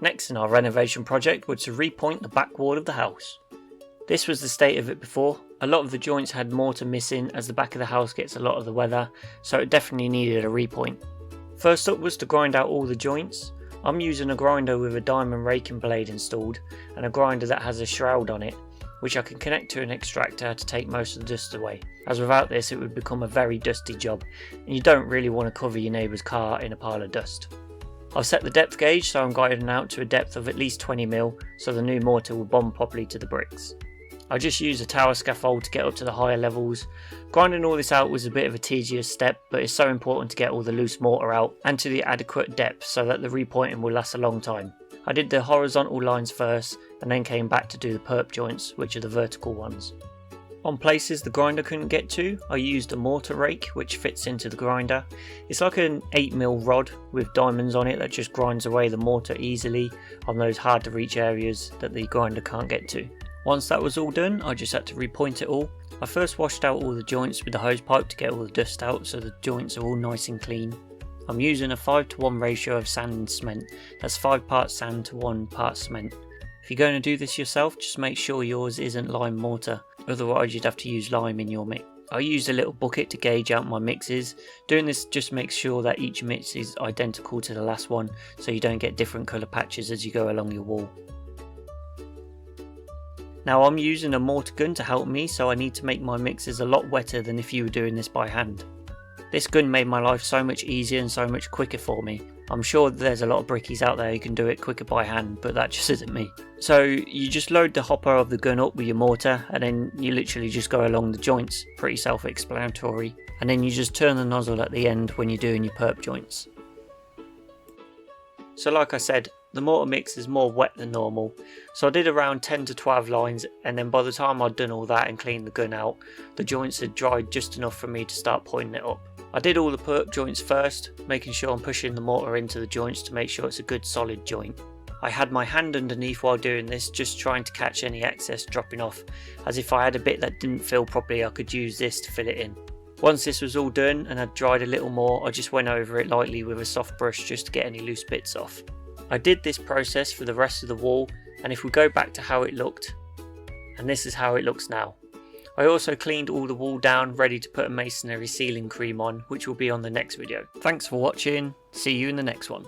Next in our renovation project was to repoint the back wall of the house. This was the state of it before. A lot of the joints had mortar missing as the back of the house gets a lot of the weather, so it definitely needed a repoint. First up was to grind out all the joints. I'm using a grinder with a diamond raking blade installed and a grinder that has a shroud on it, which I can connect to an extractor to take most of the dust away, as without this it would become a very dusty job and you don't really want to cover your neighbour's car in a pile of dust. I've set the depth gauge so I'm guiding out to a depth of at least 20mm so the new mortar will bond properly to the bricks. I just used a tower scaffold to get up to the higher levels. Grinding all this out was a bit of a tedious step, but it's so important to get all the loose mortar out and to the adequate depth so that the repointing will last a long time. I did the horizontal lines first and then came back to do the perp joints, which are the vertical ones. On places the grinder couldn't get to, I used a mortar rake which fits into the grinder. It's like an 8mm rod with diamonds on it that just grinds away the mortar easily on those hard to reach areas that the grinder can't get to. Once that was all done, I just had to repoint it all. I first washed out all the joints with the hose pipe to get all the dust out so the joints are all nice and clean. I'm using a 5:1 ratio of sand and cement. That's 5 parts sand to 1 part cement. If you're going to do this yourself, just make sure yours isn't lime mortar, otherwise you'd have to use lime in your mix. I used a little bucket to gauge out my mixes. Doing this just makes sure that each mix is identical to the last one so you don't get different colour patches as you go along your wall. Now I'm using a mortar gun to help me, so I need to make my mixes a lot wetter than if you were doing this by hand. This gun made my life so much easier and so much quicker for me. I'm sure there's a lot of brickies out there who can do it quicker by hand, but that just isn't me. So you just load the hopper of the gun up with your mortar and then you literally just go along the joints, pretty self-explanatory, and then you just turn the nozzle at the end when you're doing your perp joints. So like I said, the mortar mix is more wet than normal, so I did around 10 to 12 lines, and then by the time I'd done all that and cleaned the gun out, the joints had dried just enough for me to start pointing it up. I did all the perp joints first, making sure I'm pushing the mortar into the joints to make sure it's a good solid joint. I had my hand underneath while doing this, just trying to catch any excess dropping off, as if I had a bit that didn't fill properly I could use this to fill it in. Once this was all done and had dried a little more, I just went over it lightly with a soft brush just to get any loose bits off. I did this process for the rest of the wall, and if we go back to how it looked, and this is how it looks now. I also cleaned all the wall down, ready to put a masonry ceiling cream on, which will be on the next video. Thanks for watching, see you in the next one.